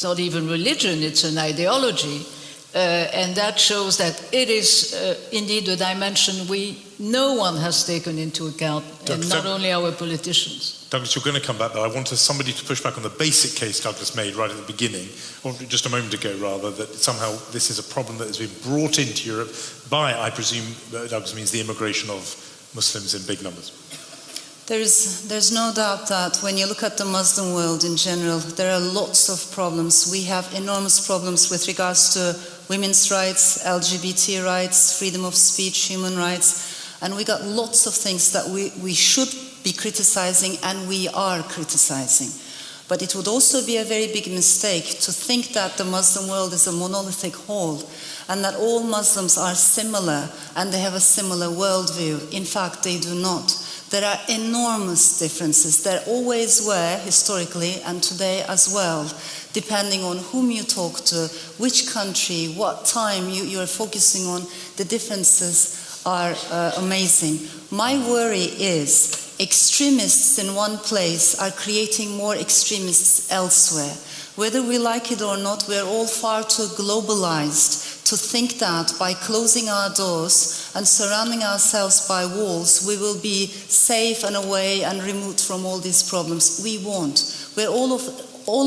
not even religion, it's an ideology. And that shows that it is indeed a dimension no one has taken into account, and not only our politicians. Douglas, you're going to come back, though. I want somebody to push back on the basic case Douglas made right at the beginning, or just a moment ago, rather, that somehow this is a problem that has been brought into Europe by, I presume, Douglas means the immigration of Muslims in big numbers. There's no doubt that when you look at the Muslim world in general, there are lots of problems. We have enormous problems with regards to women's rights, LGBT rights, freedom of speech, human rights, and we got lots of things that we should be criticizing, and we are criticizing. But it would also be a very big mistake to think that the Muslim world is a monolithic whole and that all Muslims are similar and they have a similar worldview. In fact, they do not. There are enormous differences. There always were, historically, and today as well, depending on whom you talk to, which country, what time you are focusing on. The differences are amazing. My worry is extremists in one place are creating more extremists elsewhere. Whether we like it or not, we're all far too globalized to think that by closing our doors and surrounding ourselves by walls, we will be safe and away and removed from all these problems. We won't. We're all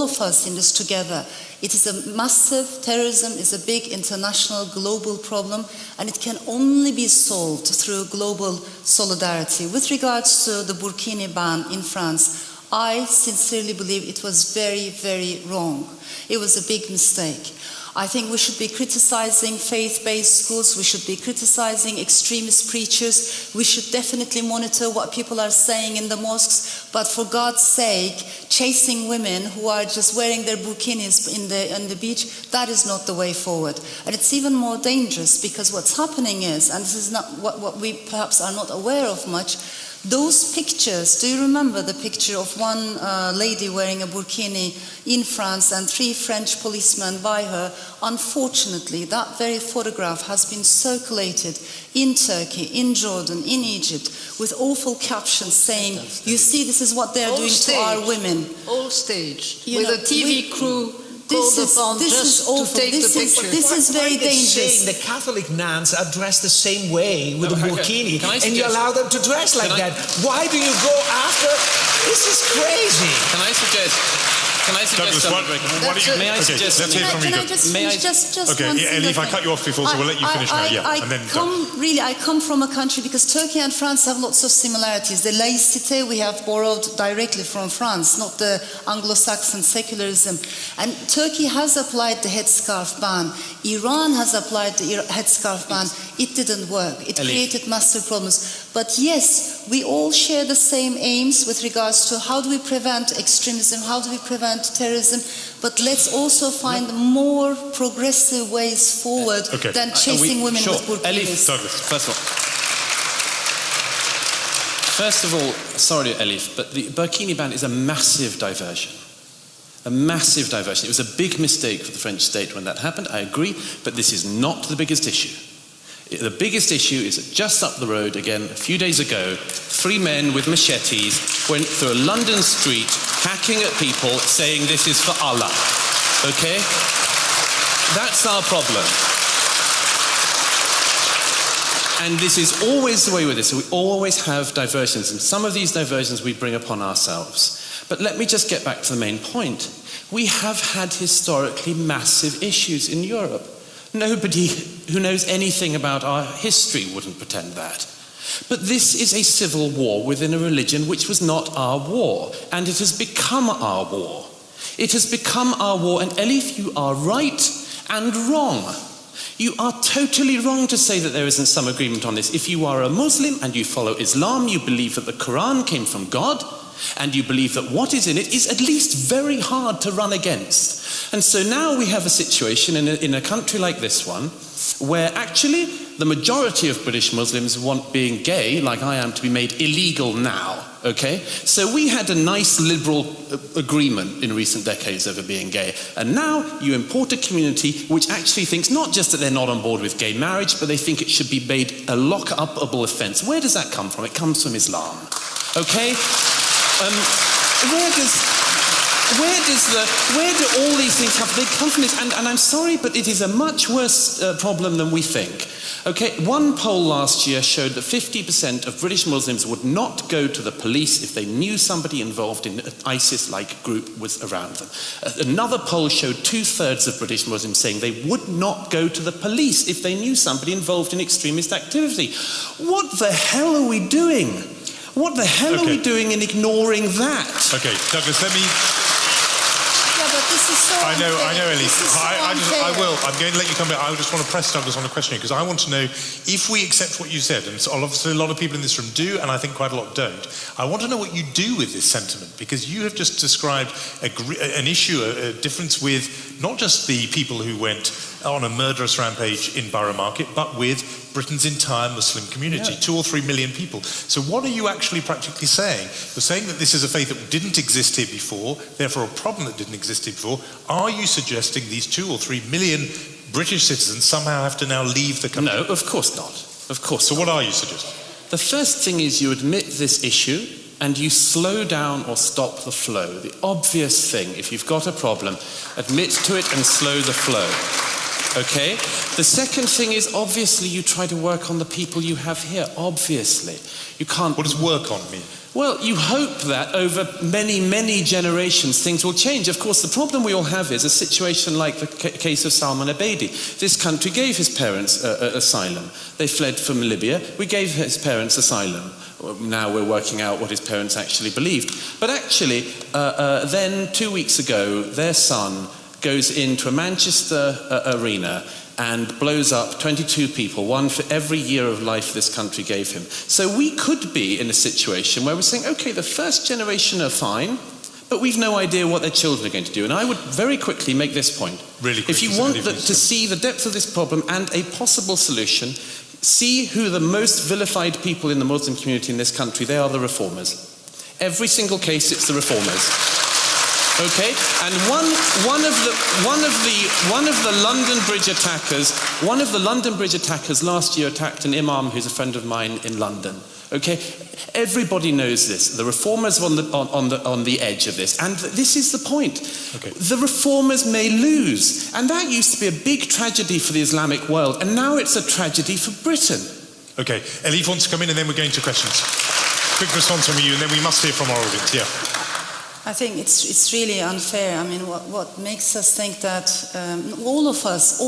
of us in this together. It is a massive, terrorism is a big international global problem, and it can only be solved through global solidarity. With regards to the burkini ban in France, I sincerely believe it was very, very wrong. It was a big mistake. I think we should be criticizing faith-based schools, we should be criticizing extremist preachers, we should definitely monitor what people are saying in the mosques, but for God's sake, chasing women who are just wearing their burkinis in the beach, that is not the way forward. And it's even more dangerous because what's happening is, and this is not what we perhaps are not aware of much, those pictures, do you remember the picture of one lady wearing a burkini in France and 3 French policemen by her? Unfortunately, that very photograph has been circulated in Turkey, in Jordan, in Egypt, with awful captions saying, you see, this is what they're doing to our women. All staged, with a TV crew. This is awful. This is very dangerous. The Catholic nuns are dressed the same way with a burkini, and you allow them to dress like that. Why do you go after? This is crazy. Can I suggest something? May I suggest something? Elif, I cut you off before, so we'll let you finish now. I come from a country, because Turkey and France have lots of similarities. The laïcité we have borrowed directly from France, not the Anglo-Saxon secularism. And Turkey has applied the headscarf ban. Iran has applied the headscarf ban. It didn't work. It created massive problems. But yes, we all share the same aims with regards to how do we prevent extremism, how do we prevent terrorism, but let's also find more progressive ways forward than chasing women with burkinis. First of all, sorry Elif, but the burkini ban is a massive diversion. A massive diversion. It was a big mistake for the French state when that happened, I agree, but this is not the biggest issue. The biggest issue is that just up the road, again, a few days ago, 3 men with machetes went through a London street hacking at people saying this is for Allah. Okay? That's our problem. And this is always the way with this. We always have diversions, and some of these diversions we bring upon ourselves. But let me just get back to the main point. We have had historically massive issues in Europe. Nobody who knows anything about our history wouldn't pretend that. But this is a civil war within a religion which was not our war, and it has become our war. It has become our war, and Elif, you are right and wrong. You are totally wrong to say that there isn't some agreement on this. If you are a Muslim and you follow Islam, you believe that the Quran came from God, and you believe that what is in it is at least very hard to run against. And so now we have a situation in a country like this one, where actually the majority of British Muslims want being gay, like I am, to be made illegal now, okay? So we had a nice liberal agreement in recent decades over being gay, and now you import a community which actually thinks not just that they're not on board with gay marriage, but they think it should be made a lock-upable offence. Where does that come from? It comes from Islam, okay? where do all these things have? They come from this, and I'm sorry, but it is a much worse problem than we think. Okay, one poll last year showed that 50% of British Muslims would not go to the police if they knew somebody involved in an ISIS-like group was around them. Another poll showed 2/3 of British Muslims saying they would not go to the police if they knew somebody involved in extremist activity. What the hell are we doing? What the hell are we doing in ignoring that? Okay, Douglas, let me... Yeah, but this is so I know, Elif. unfair. I'm going to let you come back. I just want to press Douglas on a question because I want to know if we accept what you said, and so obviously a lot of people in this room do, and I think quite a lot don't. I want to know what you do with this sentiment because you have just described an issue, a difference with not just the people who went on a murderous rampage in Borough Market, but with Britain's entire Muslim community, 2 or 3 million people. So what are you actually practically saying? You're saying that this is a faith that didn't exist here before, therefore a problem that didn't exist here before. Are you suggesting these 2 or 3 million British citizens somehow have to now leave the country? No, of course not. Of course. So what are you suggesting? The first thing is you admit this issue and you slow down or stop the flow. The obvious thing, if you've got a problem, admit to it and slow the flow. Okay? The second thing is obviously you try to work on the people you have here. Obviously. You can't... What does work on mean? Well, you hope that over many, many generations things will change. Of course, the problem we all have is a situation like the case of Salman Abedi. This country gave his parents asylum. They fled from Libya. We gave his parents asylum. Now we're working out what his parents actually believed. But actually, then 2 weeks ago, their son goes into a Manchester arena and blows up 22 people, one for every year of life this country gave him. So we could be in a situation where we're saying, okay, the first generation are fine, but we've no idea what their children are going to do. And I would very quickly make this point. Really quickly, if you want to see the depth of this problem and a possible solution, see who the most vilified people in the Muslim community in this country, they are the reformers. Every single case, it's the reformers. Okay, and one of the London Bridge attackers last year attacked an imam who's a friend of mine in London. Okay, everybody knows this. The reformers are on the edge of this, and this is the point. Okay. The reformers may lose, and that used to be a big tragedy for the Islamic world, and now it's a tragedy for Britain. Okay, Elif wants to come in, and then we're going to questions. Quick response from you, and then we must hear from our audience. Yeah. I think it's really unfair. I mean, what makes us think that all of us,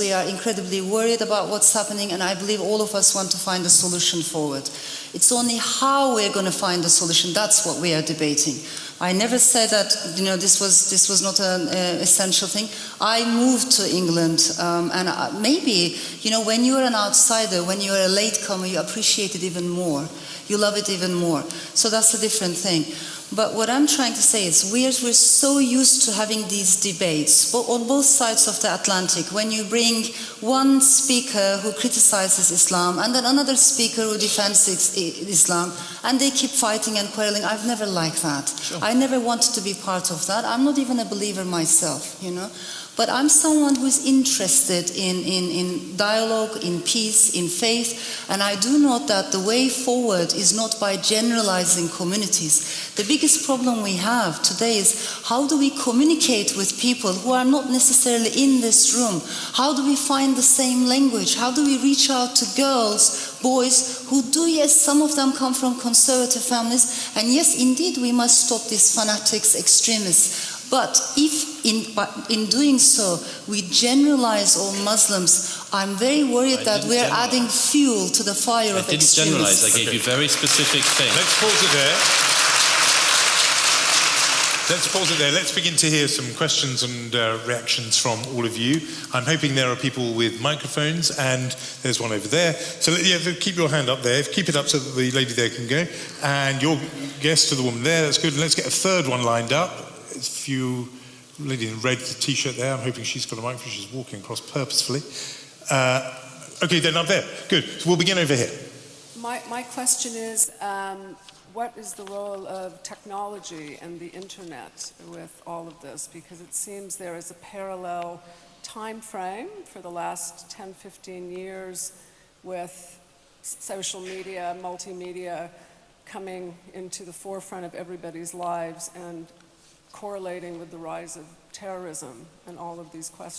we are incredibly worried about what's happening, and I believe all of us want to find a solution forward. It's only how we're going to find a solution. That's what we are debating. I never said that this was not an essential thing. I moved to England, and maybe when you're an outsider, when you're a latecomer, you appreciate it even more. You love it even more. So that's a different thing. But what I'm trying to say is we're so used to having these debates on both sides of the Atlantic. When you bring one speaker who criticizes Islam and then another speaker who defends Islam, and they keep fighting and quarreling, I've never liked that. Sure. I never wanted to be part of that. I'm not even a believer myself, But I'm someone who is interested in dialogue, in peace, in faith, and I do note that the way forward is not by generalizing communities. The biggest problem we have today is how do we communicate with people who are not necessarily in this room? How do we find the same language? How do we reach out to girls, boys who do, yes, some of them come from conservative families, and yes, indeed, we must stop these fanatics, extremists. But if in doing so we generalize all Muslims, I'm very worried that we're adding fuel to the fire of extremism. I didn't generalize, I gave you very specific things. Let's pause it there. Let's begin to hear some questions and reactions from all of you. I'm hoping there are people with microphones, and there's one over there. So keep your hand up there. Keep it up so that the lady there can go. And your guest to the woman there, that's good. And let's get a third one lined up. If you, lady in red t-shirt there, I'm hoping she's got a microphone. She's walking across purposefully. Okay, then up there. Good. So we'll begin over here. My question is, what is the role of technology and the internet with all of this? Because it seems there is a parallel time frame for the last 10, 15 years with social media, multimedia coming into the forefront of everybody's lives, and correlating with the rise of terrorism and all of these questions.